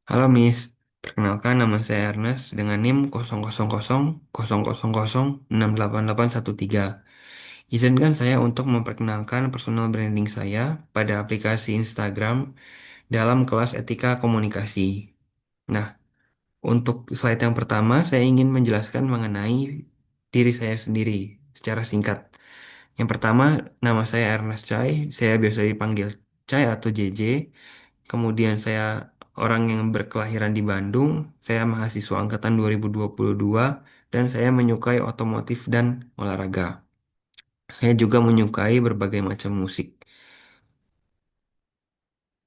Halo Miss, perkenalkan nama saya Ernest dengan NIM 000000688813. Izinkan saya untuk memperkenalkan personal branding saya pada aplikasi Instagram dalam kelas etika komunikasi. Nah, untuk slide yang pertama, saya ingin menjelaskan mengenai diri saya sendiri secara singkat. Yang pertama, nama saya Ernest Chai, saya biasa dipanggil Chai atau JJ. Kemudian saya orang yang berkelahiran di Bandung, saya mahasiswa angkatan 2022 dan saya menyukai otomotif dan olahraga. Saya juga menyukai berbagai macam musik.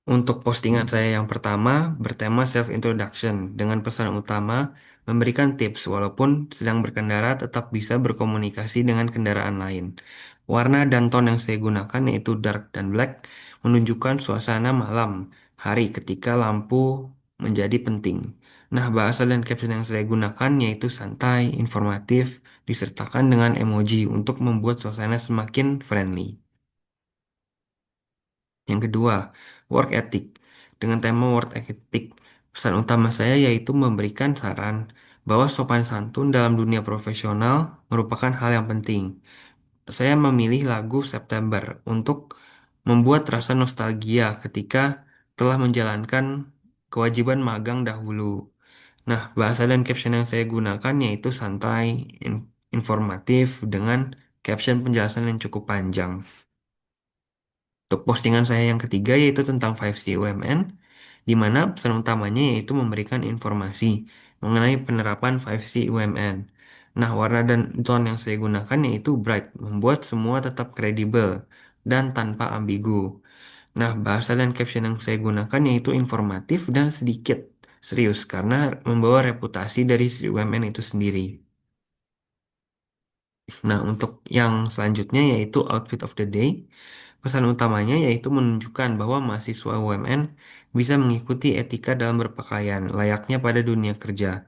Untuk postingan saya yang pertama bertema self-introduction dengan pesan utama memberikan tips walaupun sedang berkendara tetap bisa berkomunikasi dengan kendaraan lain. Warna dan tone yang saya gunakan yaitu dark dan black menunjukkan suasana malam hari ketika lampu menjadi penting. Nah, bahasa dan caption yang saya gunakan yaitu santai, informatif, disertakan dengan emoji untuk membuat suasana semakin friendly. Yang kedua, work ethic. Dengan tema work ethic, pesan utama saya yaitu memberikan saran bahwa sopan santun dalam dunia profesional merupakan hal yang penting. Saya memilih lagu September untuk membuat rasa nostalgia ketika telah menjalankan kewajiban magang dahulu. Nah, bahasa dan caption yang saya gunakan yaitu santai, informatif, dengan caption penjelasan yang cukup panjang. Untuk postingan saya yang ketiga yaitu tentang 5C UMN, di mana pesan utamanya yaitu memberikan informasi mengenai penerapan 5C UMN. Nah, warna dan tone yang saya gunakan yaitu bright, membuat semua tetap kredibel dan tanpa ambigu. Nah, bahasa dan caption yang saya gunakan yaitu informatif dan sedikit serius karena membawa reputasi dari si UMN itu sendiri. Nah, untuk yang selanjutnya yaitu outfit of the day. Pesan utamanya yaitu menunjukkan bahwa mahasiswa UMN bisa mengikuti etika dalam berpakaian layaknya pada dunia kerja.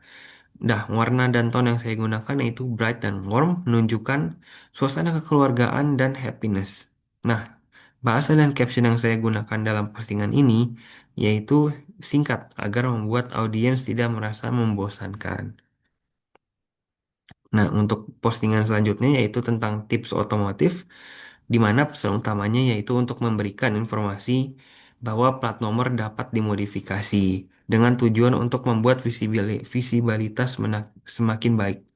Nah, warna dan tone yang saya gunakan yaitu bright dan warm menunjukkan suasana kekeluargaan dan happiness. Nah, bahasa dan caption yang saya gunakan dalam postingan ini yaitu singkat agar membuat audiens tidak merasa membosankan. Nah, untuk postingan selanjutnya yaitu tentang tips otomotif, di mana pesan utamanya yaitu untuk memberikan informasi bahwa plat nomor dapat dimodifikasi dengan tujuan untuk membuat visibilitas semakin baik.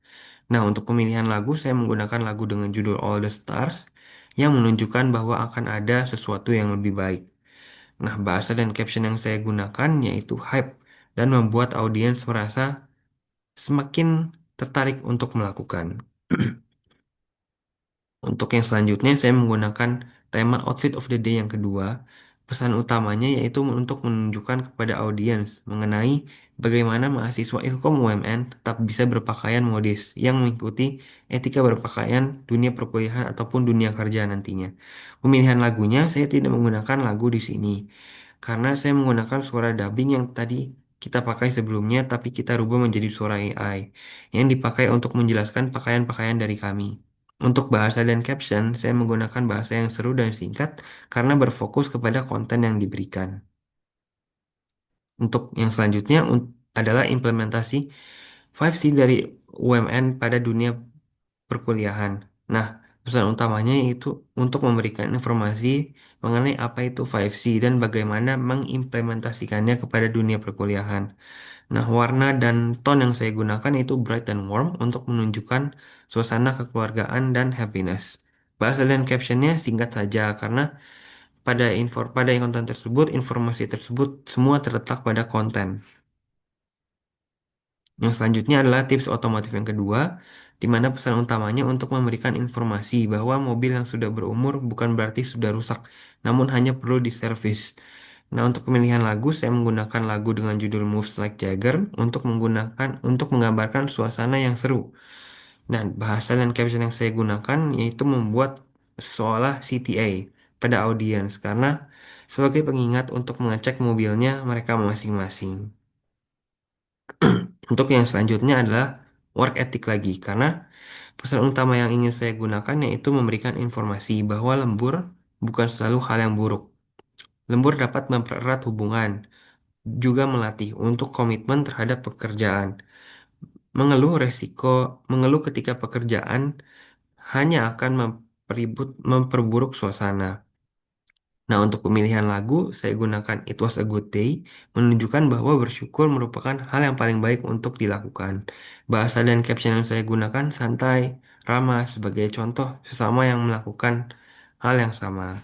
Nah, untuk pemilihan lagu, saya menggunakan lagu dengan judul All the Stars yang menunjukkan bahwa akan ada sesuatu yang lebih baik. Nah, bahasa dan caption yang saya gunakan yaitu hype dan membuat audiens merasa semakin tertarik untuk melakukan. Untuk yang selanjutnya, saya menggunakan tema outfit of the day yang kedua. Pesan utamanya yaitu untuk menunjukkan kepada audiens mengenai bagaimana mahasiswa Ilkom UMN tetap bisa berpakaian modis yang mengikuti etika berpakaian dunia perkuliahan ataupun dunia kerja nantinya. Pemilihan lagunya saya tidak menggunakan lagu di sini karena saya menggunakan suara dubbing yang tadi kita pakai sebelumnya, tapi kita rubah menjadi suara AI yang dipakai untuk menjelaskan pakaian-pakaian dari kami. Untuk bahasa dan caption, saya menggunakan bahasa yang seru dan singkat karena berfokus kepada konten yang diberikan. Untuk yang selanjutnya adalah implementasi 5C dari UMN pada dunia perkuliahan. Nah, pesan utamanya itu untuk memberikan informasi mengenai apa itu 5C dan bagaimana mengimplementasikannya kepada dunia perkuliahan. Nah, warna dan tone yang saya gunakan itu bright dan warm untuk menunjukkan suasana kekeluargaan dan happiness. Bahasa dan captionnya singkat saja karena pada konten tersebut, informasi tersebut semua terletak pada konten. Yang selanjutnya adalah tips otomotif yang kedua, di mana pesan utamanya untuk memberikan informasi bahwa mobil yang sudah berumur bukan berarti sudah rusak, namun hanya perlu diservis. Nah, untuk pemilihan lagu, saya menggunakan lagu dengan judul Moves Like Jagger untuk menggambarkan suasana yang seru. Nah, bahasa dan caption yang saya gunakan yaitu membuat seolah CTA pada audiens karena sebagai pengingat untuk mengecek mobilnya mereka masing-masing. Untuk yang selanjutnya adalah work ethic lagi, karena pesan utama yang ingin saya gunakan yaitu memberikan informasi bahwa lembur bukan selalu hal yang buruk. Lembur dapat mempererat hubungan, juga melatih untuk komitmen terhadap pekerjaan. Mengeluh ketika pekerjaan hanya akan memperburuk suasana. Nah, untuk pemilihan lagu, saya gunakan It Was a Good Day, menunjukkan bahwa bersyukur merupakan hal yang paling baik untuk dilakukan. Bahasa dan caption yang saya gunakan santai, ramah, sebagai contoh sesama yang melakukan hal yang sama.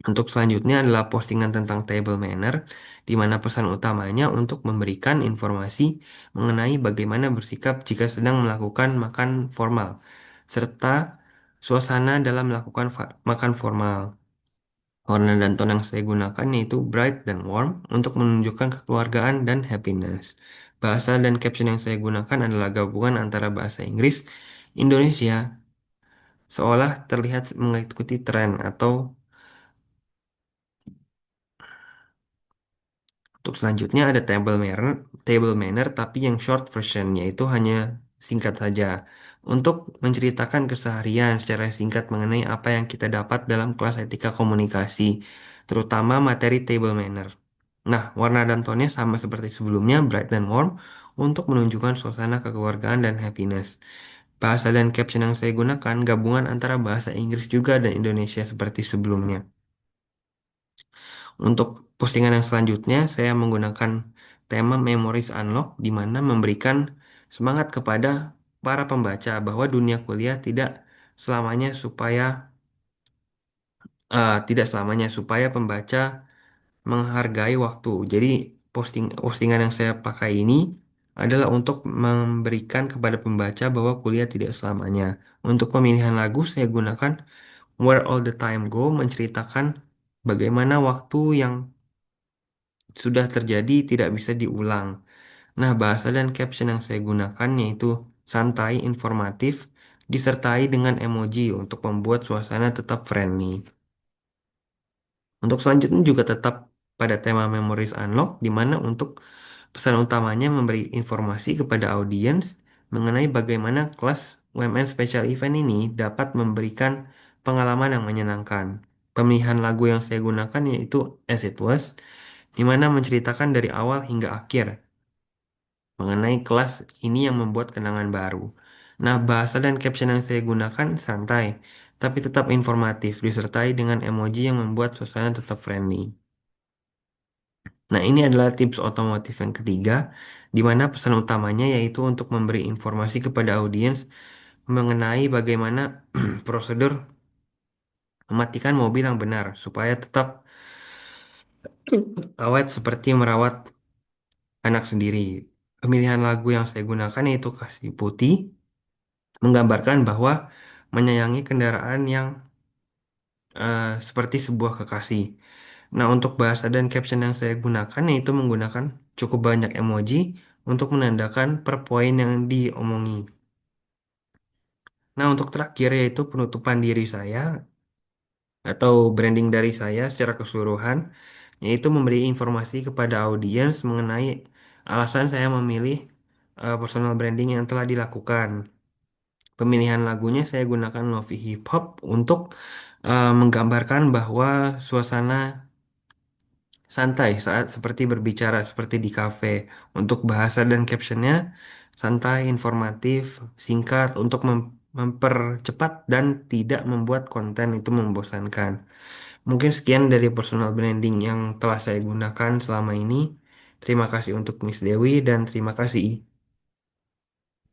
Untuk selanjutnya adalah postingan tentang table manner, di mana pesan utamanya untuk memberikan informasi mengenai bagaimana bersikap jika sedang melakukan makan formal, serta suasana dalam melakukan makan formal. Warna dan tone yang saya gunakan yaitu bright dan warm untuk menunjukkan kekeluargaan dan happiness. Bahasa dan caption yang saya gunakan adalah gabungan antara bahasa Inggris, Indonesia, seolah terlihat mengikuti tren atau untuk selanjutnya ada table manner tapi yang short version yaitu hanya singkat saja untuk menceritakan keseharian secara singkat mengenai apa yang kita dapat dalam kelas etika komunikasi, terutama materi table manner. Nah, warna dan tone sama seperti sebelumnya, bright dan warm, untuk menunjukkan suasana kekeluargaan dan happiness. Bahasa dan caption yang saya gunakan gabungan antara bahasa Inggris juga dan Indonesia seperti sebelumnya. Untuk postingan yang selanjutnya, saya menggunakan tema Memories Unlock, di mana memberikan semangat kepada para pembaca bahwa dunia kuliah selamanya supaya supaya pembaca menghargai waktu. Jadi postingan yang saya pakai ini adalah untuk memberikan kepada pembaca bahwa kuliah tidak selamanya. Untuk pemilihan lagu saya gunakan Where All the Time Go, menceritakan bagaimana waktu yang sudah terjadi tidak bisa diulang. Nah, bahasa dan caption yang saya gunakan yaitu santai, informatif, disertai dengan emoji untuk membuat suasana tetap friendly. Untuk selanjutnya juga tetap pada tema Memories Unlock, di mana untuk pesan utamanya memberi informasi kepada audiens mengenai bagaimana kelas UMN Special Event ini dapat memberikan pengalaman yang menyenangkan. Pemilihan lagu yang saya gunakan yaitu As It Was, di mana menceritakan dari awal hingga akhir mengenai kelas ini yang membuat kenangan baru. Nah, bahasa dan caption yang saya gunakan santai, tapi tetap informatif, disertai dengan emoji yang membuat suasana tetap friendly. Nah, ini adalah tips otomotif yang ketiga, di mana pesan utamanya yaitu untuk memberi informasi kepada audiens mengenai bagaimana prosedur mematikan mobil yang benar, supaya tetap awet seperti merawat anak sendiri. Pemilihan lagu yang saya gunakan yaitu Kasih Putih, menggambarkan bahwa menyayangi kendaraan yang seperti sebuah kekasih. Nah, untuk bahasa dan caption yang saya gunakan yaitu menggunakan cukup banyak emoji untuk menandakan per poin yang diomongi. Nah, untuk terakhir yaitu penutupan diri saya atau branding dari saya secara keseluruhan, yaitu memberi informasi kepada audiens mengenai alasan saya memilih personal branding yang telah dilakukan. Pemilihan lagunya saya gunakan Lofi Hip Hop untuk menggambarkan bahwa suasana santai saat seperti berbicara seperti di kafe. Untuk bahasa dan captionnya santai, informatif, singkat untuk mempercepat dan tidak membuat konten itu membosankan. Mungkin sekian dari personal branding yang telah saya gunakan selama ini. Terima kasih untuk Miss Dewi dan terima kasih.